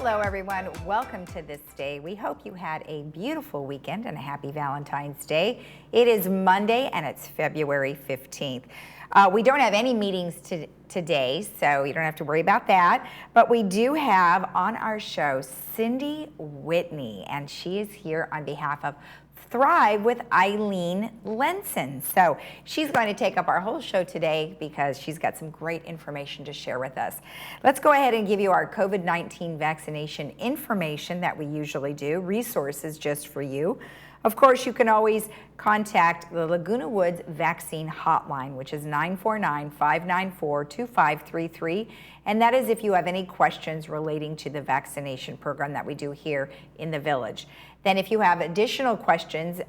Hello everyone, welcome to This Day. We hope you had a beautiful weekend and a happy Valentine's Day. It is Monday and it's February 15th. We don't have any meetings today, so you don't have to worry about that. But we do have on our show Cindy Whitney, and she is here on behalf of Thrive with Eileen Lenson. So she's going to take up our whole show today because she's got some great information to share with us. Let's go ahead and give you our COVID-19 vaccination information that we usually do, resources just for you. Of course, you can always contact the Laguna Woods Vaccine Hotline, which is 949-594-2533. And that is if you have any questions relating to the vaccination program that we do here in the village. Then if you have additional questions,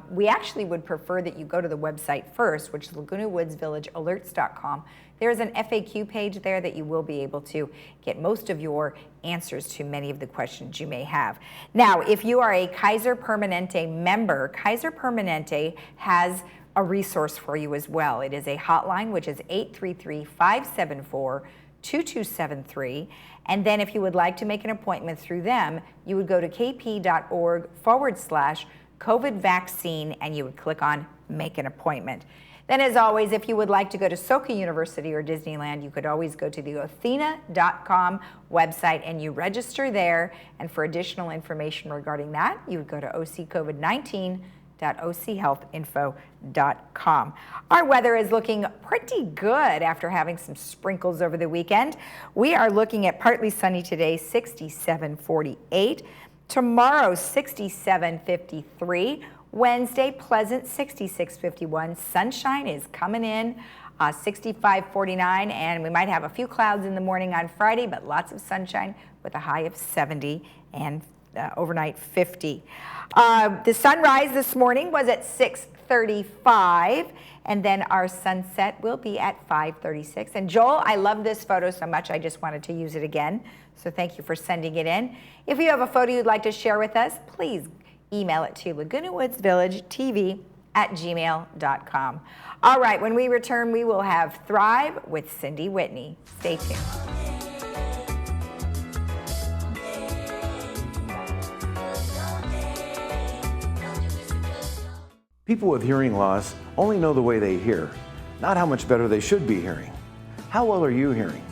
we actually would prefer that you go to the website first, which is lagunawoodsvillagealerts.com. There's an FAQ page there that you will be able to get most of your answers to many of the questions you may have. Now, if you are a Kaiser Permanente member, Kaiser Permanente has a resource for you as well. It is a hotline, which is 833-574-2273. And then if you would like to make an appointment through them, you would go to kp.org/COVID vaccine and you would click on make an appointment. Then as always, if you would like to go to Soka University or Disneyland, you could always go to the Athena.com website and you register there. And for additional information regarding that, you would go to occovid19.ochealthinfo.com. Our weather is looking pretty good after having some sprinkles over the weekend. We are looking at partly sunny today, 67-48. Tomorrow, 67-53. Wednesday, pleasant, 66-51. Sunshine is coming in, 65-49, and we might have a few clouds in the morning on Friday, but lots of sunshine with a high of 70 and overnight 50. The sunrise this morning was at 6:35, and then our sunset will be at 5:36. And Joel, I love this photo so much, I just wanted to use it again. So thank you for sending it in. If you have a photo you'd like to share with us, please email it to lagunawoodsvillagetv@gmail.com. All right, when we return, we will have Thrive with Cindy Whitney. Stay tuned. People with hearing loss only know the way they hear, not how much better they should be hearing. How well are you hearing?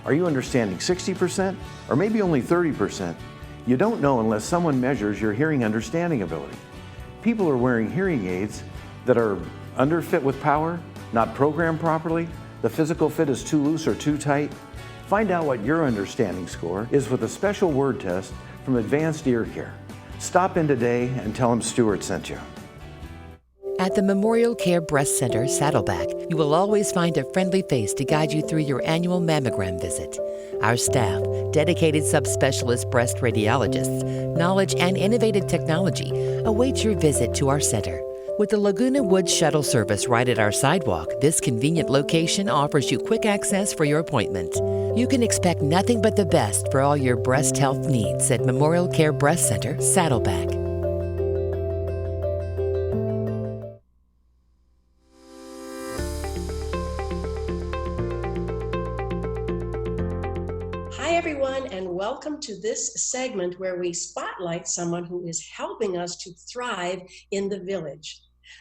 Are you understanding 60% or maybe only 30%? You don't know unless someone measures your hearing understanding ability. People are wearing hearing aids that are underfit with power, not programmed properly, the physical fit is too loose or too tight. Find out what your understanding score is with a special word test from Advanced Ear Care. Stop in today and tell them Stuart sent you. At the Memorial Care Breast Center, Saddleback, you will always find a friendly face to guide you through your annual mammogram visit. Our staff, dedicated subspecialist breast radiologists, knowledge and innovative technology await your visit to our center. With the Laguna Woods shuttle service right at our sidewalk, this convenient location offers you quick access for your appointment. You can expect nothing but the best for all your breast health needs at Memorial Care Breast Center, Saddleback. Welcome to this segment where we spotlight someone who is helping us to thrive in the village.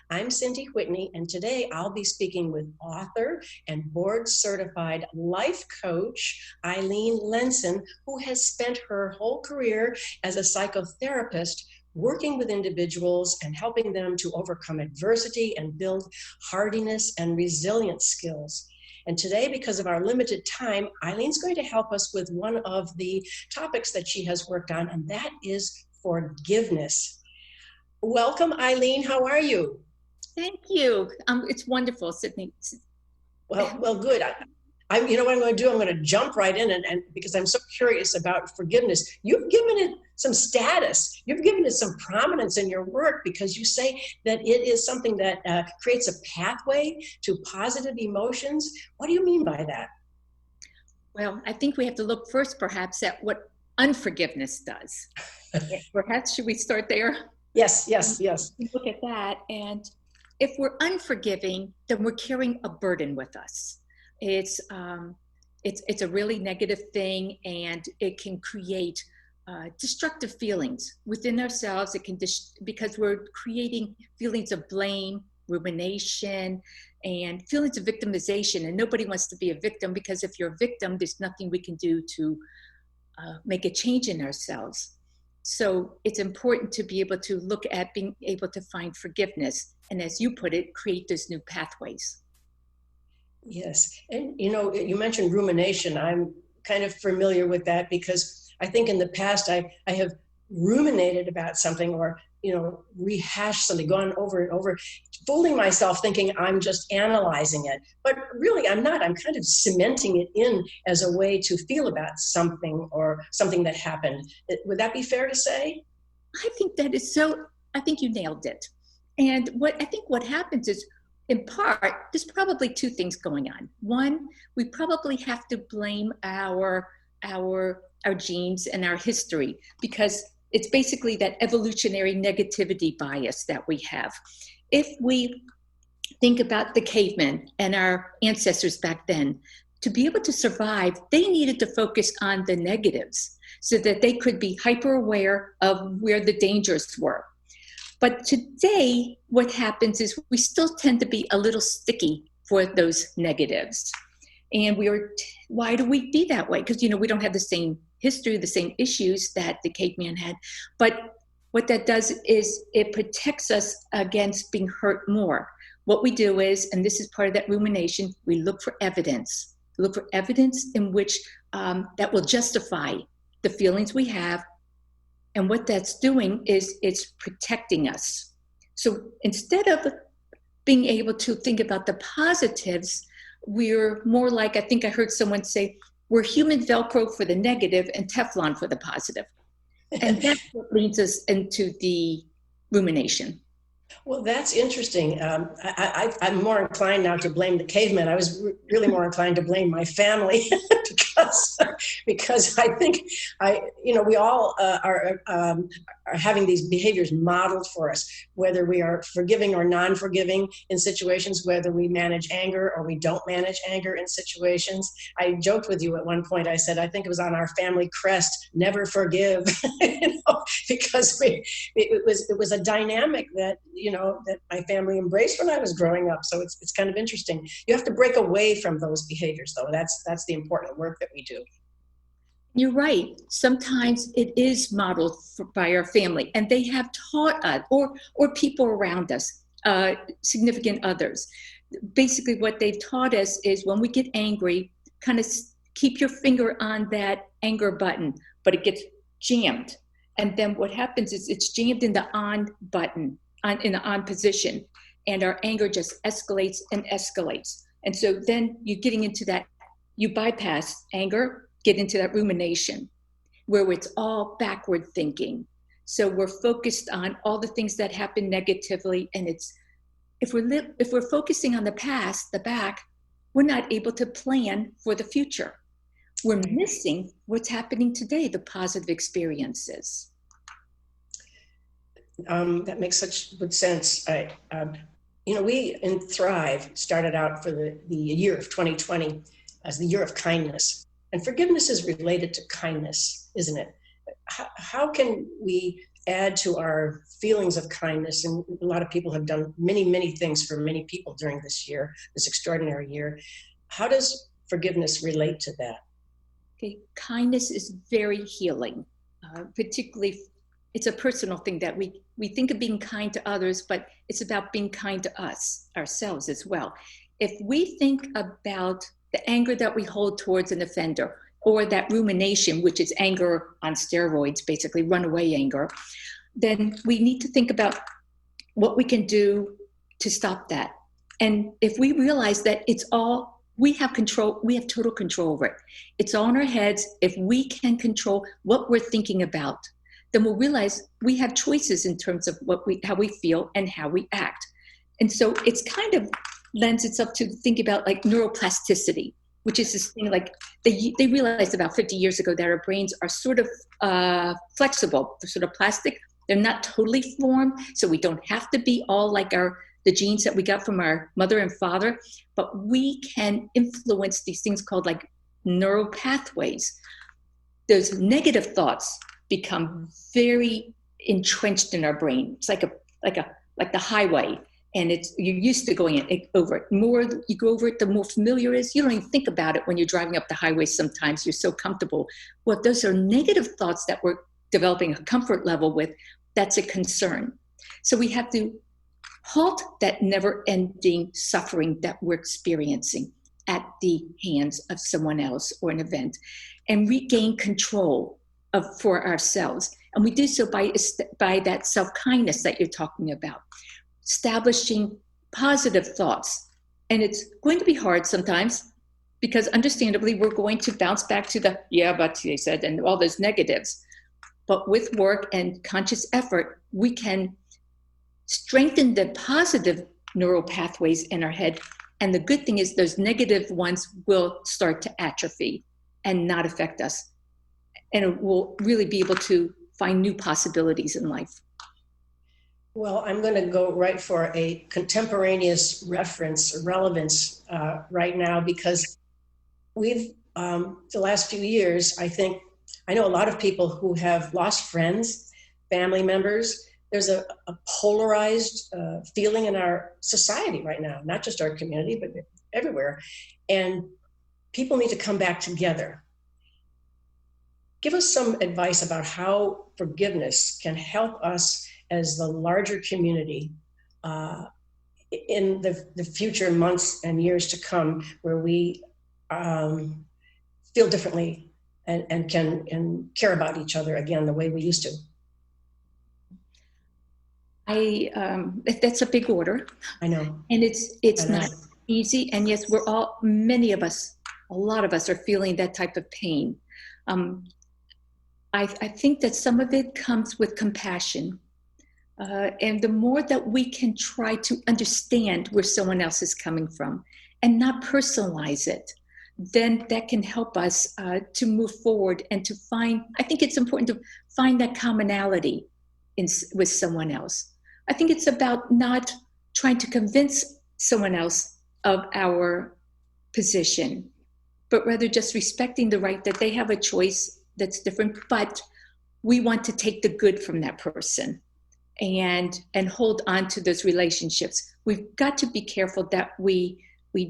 I'm Cindy Whitney, and today I'll be speaking with author and board-certified life coach Eileen Lenson, who has spent her whole career as a psychotherapist working with individuals and helping them to overcome adversity and build hardiness and resilience skills. And today, because of our limited time, Eileen's going to help us with one of the topics that she has worked on, and that is forgiveness. Welcome, Eileen. How are you? Thank you. It's wonderful, Sydney. Well, good. You know what I'm going to do? I'm going to jump right in, and because I'm so curious about forgiveness. You've given it some status. You've given it some prominence in your work because you say that it is something that creates a pathway to positive emotions. What do you mean by that? Well, I think we have to look first, perhaps, at what unforgiveness does. Perhaps should we start there? Yes. Look at that, and if we're unforgiving, then we're carrying a burden with us. It's a really negative thing, and it can create destructive feelings within ourselves. It can because we're creating feelings of blame, rumination, and feelings of victimization. And nobody wants to be a victim, because if you're a victim, there's nothing we can do to make a change in ourselves. So it's important to be able to look at being able to find forgiveness. And as you put it, create those new pathways. Yes. And you mentioned rumination. I'm kind of familiar with that, because I think in the past I have ruminated about something, or rehashed something, gone over and over, fooling myself thinking I'm just analyzing it. But really I'm not. I'm kind of cementing it in as a way to feel about something, or something that happened. Would that be fair to say? I think that is so, I think you nailed it. And what happens is, in part, there's probably two things going on. One, we probably have to blame our genes and our history, because it's basically that evolutionary negativity bias that we have. If we think about the cavemen and our ancestors back then, to be able to survive, they needed to focus on the negatives so that they could be hyper aware of where the dangers were. But today, what happens is we still tend to be a little sticky for those negatives. And why do we be that way? Because, we don't have the same history, the same issues that the caveman had. But what that does is it protects us against being hurt more. What we do is, and this is part of that rumination, we look for evidence. Look for evidence in which that will justify the feelings we have. And what that's doing is it's protecting us. So instead of being able to think about the positives, we're more like, I think I heard someone say, we're human Velcro for the negative and Teflon for the positive. And that's what leads us into the rumination. Well, that's interesting. I'm more inclined now to blame the cavemen. I was really more inclined to blame my family because I think we all are having these behaviors modeled for us, whether we are forgiving or non-forgiving in situations, whether we manage anger or we don't manage anger in situations. I joked with you at one point. I said, I think it was on our family crest, never forgive, because it was a dynamic that that my family embraced when I was growing up. So it's kind of interesting. You have to break away from those behaviors, though. That's the important work that we do. You're right. Sometimes it is modeled by our family, and they have taught us, or people around us, significant others. Basically, what they've taught us is when we get angry, kind of keep your finger on that anger button, but it gets jammed. And then what happens is it's jammed in the on button, in the on position, and our anger just escalates and escalates. And so then you're getting into that, you bypass anger, get into that rumination, where it's all backward thinking. So we're focused on all the things that happen negatively, and if we're focusing on the past, the back, we're not able to plan for the future. We're missing what's happening today, the positive experiences. That makes such good sense. We in Thrive started out for the year of 2020 as the year of kindness. And forgiveness is related to kindness, isn't it? How can we add to our feelings of kindness? And a lot of people have done many, many things for many people during this year, this extraordinary year. How does forgiveness relate to that? Okay, kindness is very healing, particularly it's a personal thing that we think of being kind to others, but it's about being kind to ourselves as well. If we think about the anger that we hold towards an offender, or that rumination, which is anger on steroids, basically runaway anger, then we need to think about what we can do to stop that. And if we realize that we have control, we have total control over it. It's all in our heads. If we can control what we're thinking about, then we'll realize we have choices in terms of how we feel and how we act. And so it's kind of lends itself to think about like neuroplasticity, which is this thing like they realized about 50 years ago that our brains are sort of flexible, they're sort of plastic. They're not totally formed, so we don't have to be all like the genes that we got from our mother and father, but we can influence these things called like neural pathways. Those negative thoughts become very entrenched in our brain. It's like the highway, and you're used to going over it. More you go over it, the more familiar it is. You don't even think about it when you're driving up the highway. Sometimes you're so comfortable. Well, those are negative thoughts that we're developing a comfort level with. That's a concern. So we have to halt that never-ending suffering that we're experiencing at the hands of someone else or an event, and regain control for ourselves. And we do so by that self-kindness that you're talking about, establishing positive thoughts. And it's going to be hard sometimes, because understandably we're going to bounce back to the yeah but they said and all those negatives. But with work and conscious effort, we can strengthen the positive neural pathways in our head. And the good thing is those negative ones will start to atrophy and not affect us. And we'll really be able to find new possibilities in life. Well, I'm going to go right for a contemporaneous relevance right now, because we've, the last few years, I know a lot of people who have lost friends, family members. There's a polarized feeling in our society right now, not just our community, but everywhere. And people need to come back together. Give us some advice about how forgiveness can help us as the larger community in the future months and years to come, where we feel differently and can care about each other again the way we used to. That's a big order. I know. And it's not easy. And yes, many of us, a lot of us are feeling that type of pain. I think that some of it comes with compassion. And the more that we can try to understand where someone else is coming from and not personalize it, then that can help us to move forward and to find, I think it's important to find that commonality with someone else. I think it's about not trying to convince someone else of our position, but rather just respecting the right that they have a choice that's different, but we want to take the good from that person and hold on to those relationships. We've got to be careful that we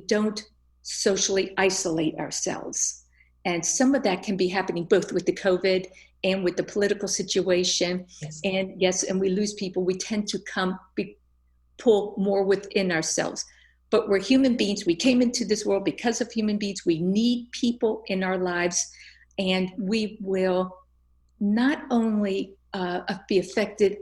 don't socially isolate ourselves. And some of that can be happening both with the COVID and with the political situation. Yes. And we lose people. We tend to pull more within ourselves. But we're human beings. We came into this world because of human beings. We need people in our lives. And we will not only be affected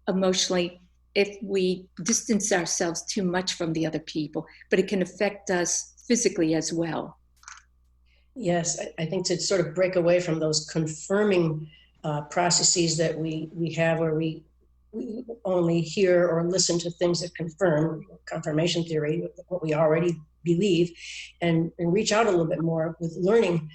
emotionally if we distance ourselves too much from the other people, but it can affect us physically as well. Yes, I think to sort of break away from those confirming processes that we have, where we only hear or listen to things that confirmation theory, what we already believe, and reach out a little bit more with learning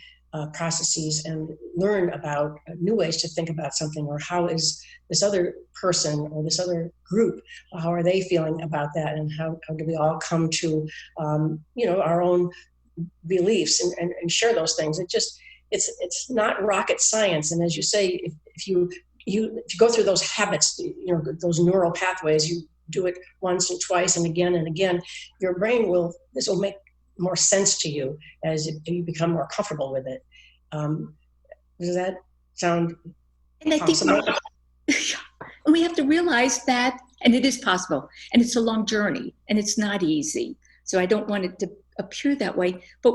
processes and learn about new ways to think about something, or how is this other person or this other group, how are they feeling about that, and how do we all come to our own beliefs and share those things. It's not rocket science. And as you say, if you go through those habits, those neural pathways, you do it once and twice and again, your brain this will make more sense to you as you become more comfortable with it. Does that sound possible? And we have to realize that, and it is possible, and it's a long journey, and it's not easy. So I don't want it to appear that way, but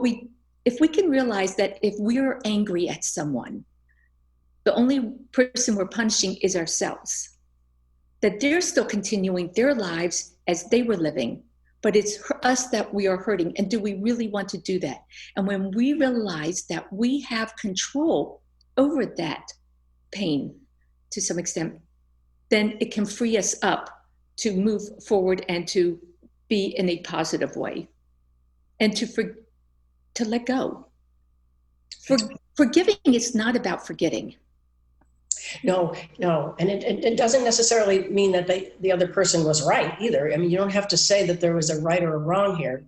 if we can realize that if we're angry at someone, the only person we're punishing is ourselves, that they're still continuing their lives as they were living, but it's us that we are hurting. And do we really want to do that? And when we realize that we have control over that pain to some extent, then it can free us up to move forward and to be in a positive way, and to let go. Forgiving is not about forgetting. No, and it doesn't necessarily mean that the other person was right either. I mean, you don't have to say that there was a right or a wrong here.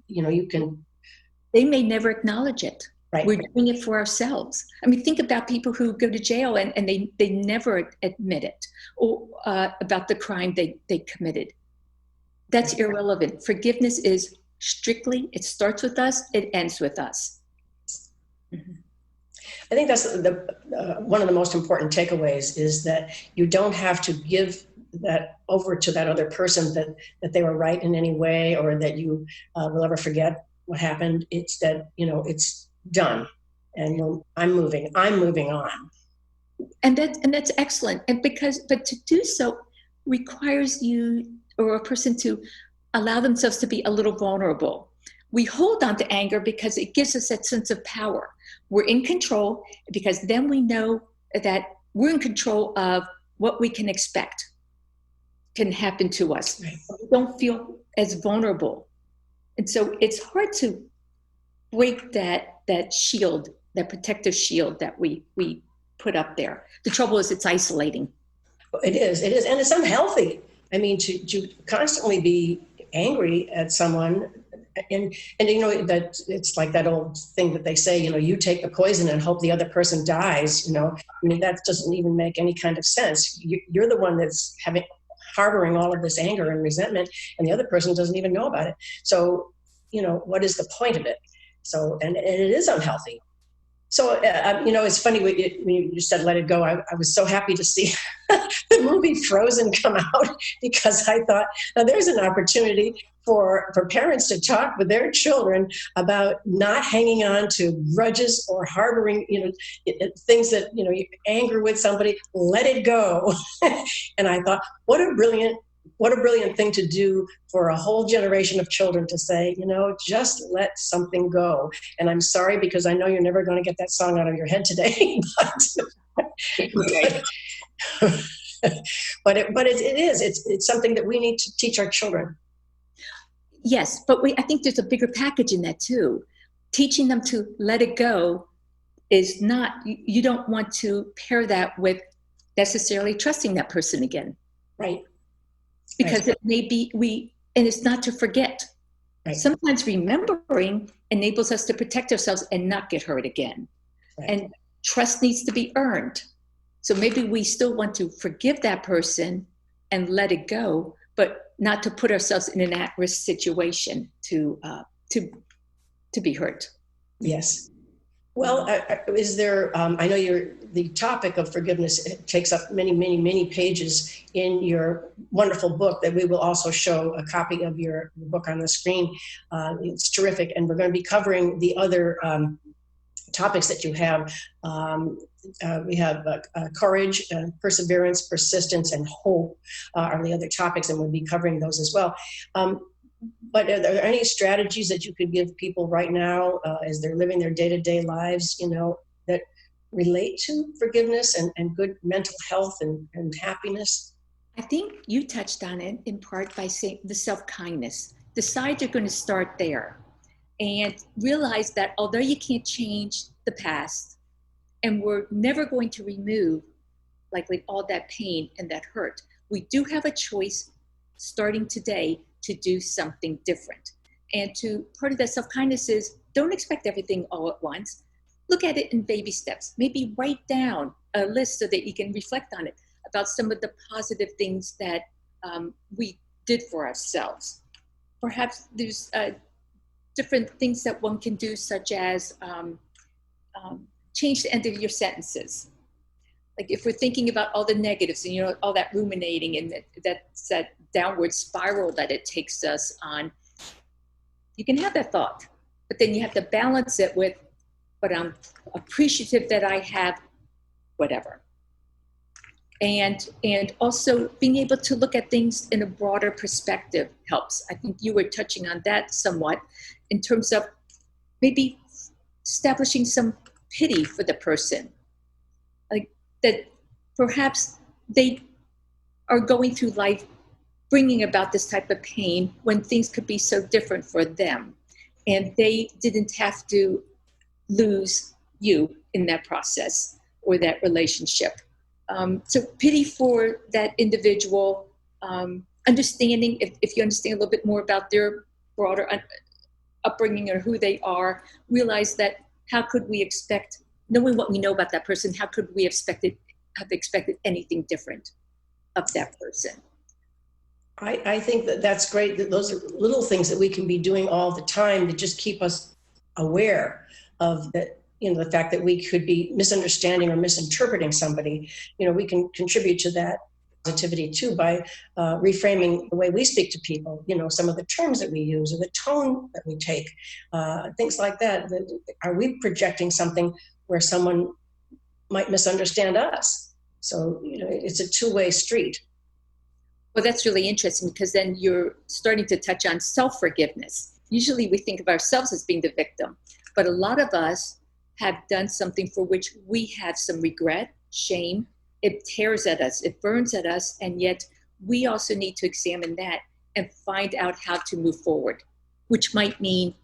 You can. They may never acknowledge it. Right. We're doing it for ourselves. I mean, think about people who go to jail and they never admit it, or about the crime they committed. That's irrelevant. Forgiveness is strictly, it starts with us, it ends with us. Mm-hmm. I think that's one of the most important takeaways, is that you don't have to give that over to that other person that they were right in any way, or that you will ever forget what happened. It's that, it's done, and I'm moving on. And that's excellent. But to do so requires you or a person to allow themselves to be a little vulnerable. We hold on to anger because it gives us that sense of power. We're in control, because then we know that we're in control of what we can expect can happen to us. Right. We don't feel as vulnerable. And so it's hard to break that shield, that protective shield that we put up there. The trouble is it's isolating. It is, and it's unhealthy. I mean, to constantly be angry at someone, and that it's like that old thing that they say, you take the poison and hope the other person dies. I mean, that doesn't even make any kind of sense. You're the one that's harboring all of this anger and resentment, and the other person doesn't even know about it. So, what is the point of it? So, and it is unhealthy. So, it's funny when you said let it go. I was so happy to see the movie Frozen come out, because I thought, now there's an opportunity for parents to talk with their children about not hanging on to grudges or harboring, things that, anger with somebody. Let it go. And I thought, what a brilliant thing to do for a whole generation of children, to say, just let something go. And I'm sorry, because I know you're never going to get that song out of your head today, but it's something that we need to teach our children. Yes, but I think there's a bigger package in that too. Teaching them to let it go is not, you don't want to pair that with necessarily trusting that person again. Right. Because it may be, and it's not to forget. Right. Sometimes remembering enables us to protect ourselves and not get hurt again. Right. And trust needs to be earned. So maybe we still want to forgive that person and let it go, but not to put ourselves in an at-risk situation to be hurt. Yes. Well, is there, I know the topic of forgiveness takes up many, many, many pages in your wonderful book that we will also show a copy of your book on the screen. It's terrific. And we're going to be covering the other topics that you have. We have courage, perseverance, persistence, and hope are the other topics, and we'll be covering those as well. But are there any strategies that you could give people right now as they're living their day-to-day lives, that relate to forgiveness and good mental health and happiness? I think you touched on it in part by saying the self-kindness. Decide you're going to start there, and realize that although you can't change the past, and we're never going to remove likely all that pain and that hurt, we do have a choice starting today to do something different. And part of that self-kindness is, don't expect everything all at once. Look at it in baby steps. Maybe write down a list so that you can reflect on it, about some of the positive things that we did for ourselves. Perhaps there's different things that one can do, such as change the end of your sentences. Like if we're thinking about all the negatives and all that ruminating, and that's that downward spiral that it takes us on, you can have that thought, but then you have to balance it with, but I'm appreciative that I have whatever. And also being able to look at things in a broader perspective helps. I think you were touching on that somewhat, in terms of maybe establishing some pity for the person. Like that perhaps they are going through life bringing about this type of pain when things could be so different for them. And they didn't have to lose you in that process or that relationship. So pity for that individual, understanding, if you understand a little bit more about their broader upbringing or who they are, realize that how could we expect, knowing what we know about that person, how could we have expected anything different of that person? I think that that's great. That those are little things that we can be doing all the time to just keep us aware of the, the fact that we could be misunderstanding or misinterpreting somebody. We can contribute to that positivity too by reframing the way we speak to people, some of the terms that we use or the tone that we take, things like that. Are we projecting something where someone might misunderstand us? So, it's a two-way street. Well, that's really interesting, because then you're starting to touch on self-forgiveness. Usually we think of ourselves as being the victim, but a lot of us have done something for which we have some regret, shame. It tears at us, it burns at us, and yet we also need to examine that and find out how to move forward, which might mean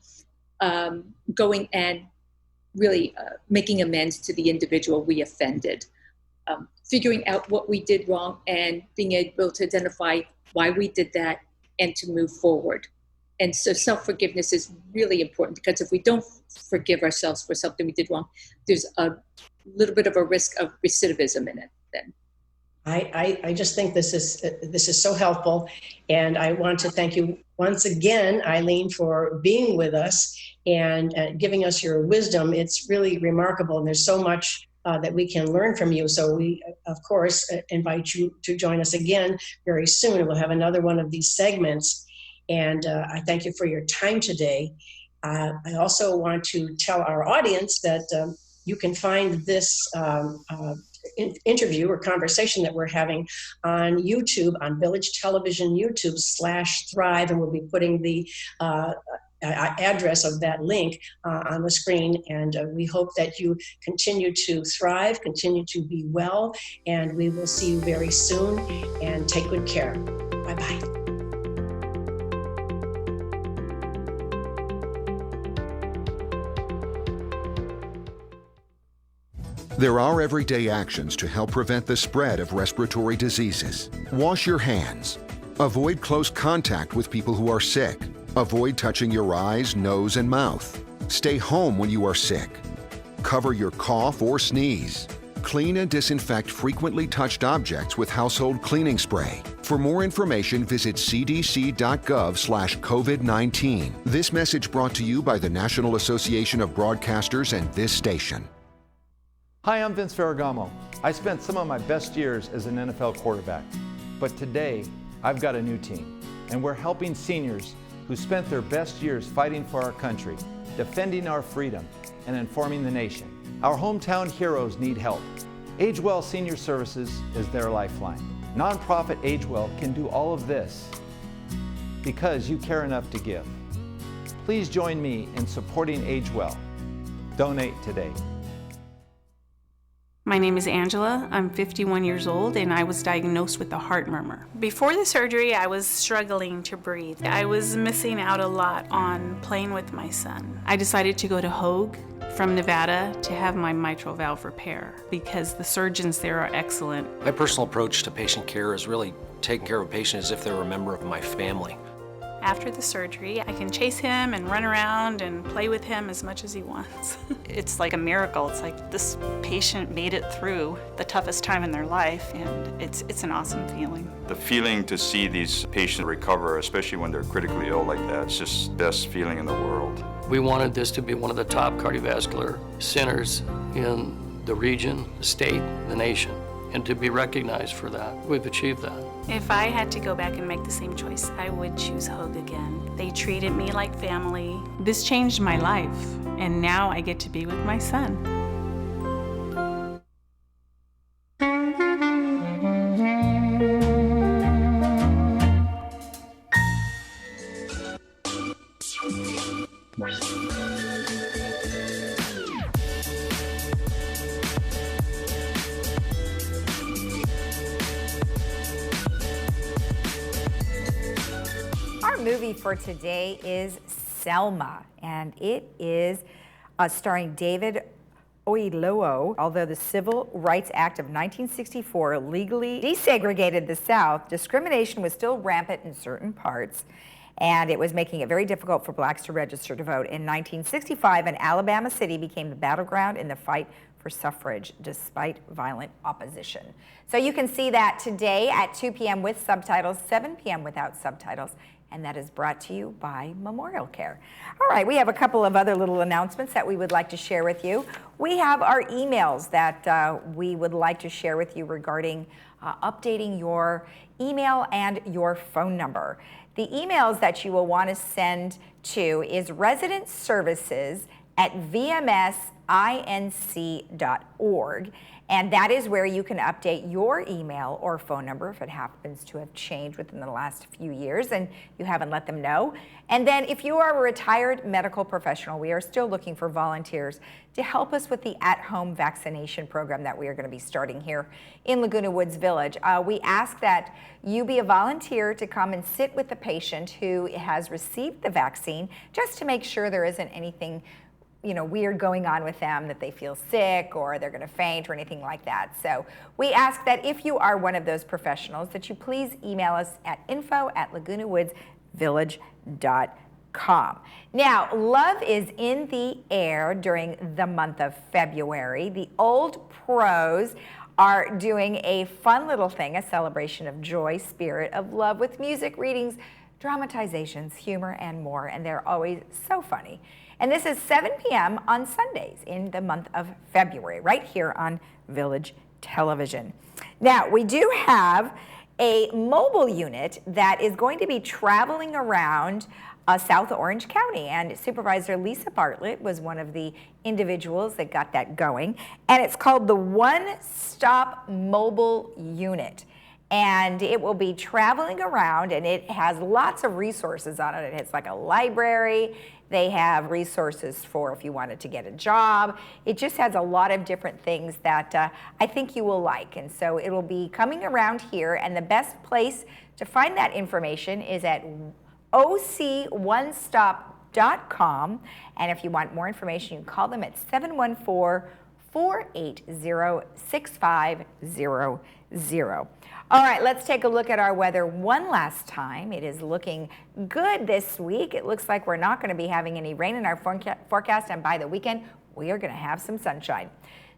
going and really making amends to the individual we offended. Figuring out what we did wrong and being able to identify why we did that and to move forward. And so self-forgiveness is really important, because if we don't forgive ourselves for something we did wrong, there's a little bit of a risk of recidivism in it then. I just think this is so helpful, and I want to thank you once again, Eileen, for being with us and giving us your wisdom. It's really remarkable, and there's so much that we can learn from you. So we, of course, invite you to join us again very soon. We'll have another one of these segments, and I thank you for your time today. I also want to tell our audience that you can find this interview or conversation that we're having on YouTube, on Village Television YouTube /Thrive, and we'll be putting the address of that link on the screen. And we hope that you continue to thrive, continue to be well, and we will see you very soon, and take good care. Bye-bye. There are everyday actions to help prevent the spread of respiratory diseases. Wash your hands. Avoid close contact with people who are sick. Avoid touching your eyes, nose, and mouth. Stay home when you are sick. Cover your cough or sneeze. Clean and disinfect frequently touched objects with household cleaning spray. For more information, visit cdc.gov/COVID-19. This message brought to you by the National Association of Broadcasters and this station. Hi, I'm Vince Ferragamo. I spent some of my best years as an NFL quarterback, but today I've got a new team, and we're helping seniors who spent their best years fighting for our country, defending our freedom, and informing the nation. Our hometown heroes need help. AgeWell Senior Services is their lifeline. Nonprofit AgeWell can do all of this because you care enough to give. Please join me in supporting AgeWell. Donate today. My name is Angela. I'm 51 years old, and I was diagnosed with a heart murmur. Before the surgery, I was struggling to breathe. I was missing out a lot on playing with my son. I decided to go to Hoag from Nevada to have my mitral valve repair because the surgeons there are excellent. My personal approach to patient care is really taking care of a patient as if they were a member of my family. After the surgery, I can chase him and run around and play with him as much as he wants. It's like a miracle. It's like this patient made it through the toughest time in their life, and it's an awesome feeling. The feeling to see these patients recover, especially when they're critically ill like that, it's just the best feeling in the world. We wanted this to be one of the top cardiovascular centers in the region, the state, the nation, and to be recognized for that. We've achieved that. If I had to go back and make the same choice, I would choose Hoag again. They treated me like family. This changed my life, and now I get to be with my son. Our movie for today is Selma, and it is starring David Oyelowo. Although the Civil Rights Act of 1964 legally desegregated the South, discrimination was still rampant in certain parts, and it was making it very difficult for blacks to register to vote. In 1965, an Alabama city became the battleground in the fight for suffrage, despite violent opposition. So you can see that today at 2 p.m. with subtitles, 7 p.m. without subtitles, and that is brought to you by Memorial Care. All right, we have a couple of other little announcements that we would like to share with you. We have our emails that we would like to share with you regarding updating your email and your phone number. The emails that you will want to send to is residentservices@vmsinc.org. And that is where you can update your email or phone number if it happens to have changed within the last few years and you haven't let them know. And then if you are a retired medical professional, we are still looking for volunteers to help us with the at-home vaccination program that we are going to be starting here in Laguna Woods Village. We ask that you be a volunteer to come and sit with the patient who has received the vaccine, just to make sure there isn't anything weird going on with them, that they feel sick or they're going to faint or anything like that. So we ask that if you are one of those professionals, that you please email us at info@lagunawoodsvillage.com. Now, love is in the air during the month of February. The Old Pros are doing a fun little thing, a celebration of joy, spirit of love with music, readings, dramatizations, humor, and more. And they're always so funny. And this is 7 p.m. on Sundays in the month of February, right here on Village Television. Now, we do have a mobile unit that is going to be traveling around South Orange County, and Supervisor Lisa Bartlett was one of the individuals that got that going, and it's called the One Stop Mobile Unit. And it will be traveling around, and it has lots of resources on it. It's like a library. They have resources for if you wanted to get a job. It just has a lot of different things that I think you will like. And so it will be coming around here, and the best place to find that information is at oconestop.com. And if you want more information, you can call them at 714-480-6500. All right, let's take a look at our weather one last time. It is looking good this week. It looks like we're not going to be having any rain in our forecast, and by the weekend, we are going to have some sunshine.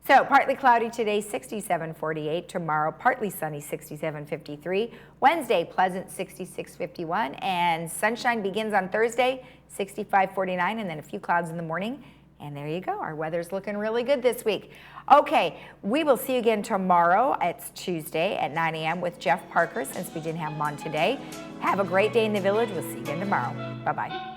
So partly cloudy today, 67-48. Tomorrow, partly sunny, 67-53. Wednesday, pleasant, 66-51. And sunshine begins on Thursday, 65-49, and then a few clouds in the morning. And there you go. Our weather's looking really good this week. Okay, we will see you again tomorrow. It's Tuesday at 9 a.m. with Jeff Parker, since we didn't have him on today. Have a great day in the village. We'll see you again tomorrow. Bye-bye.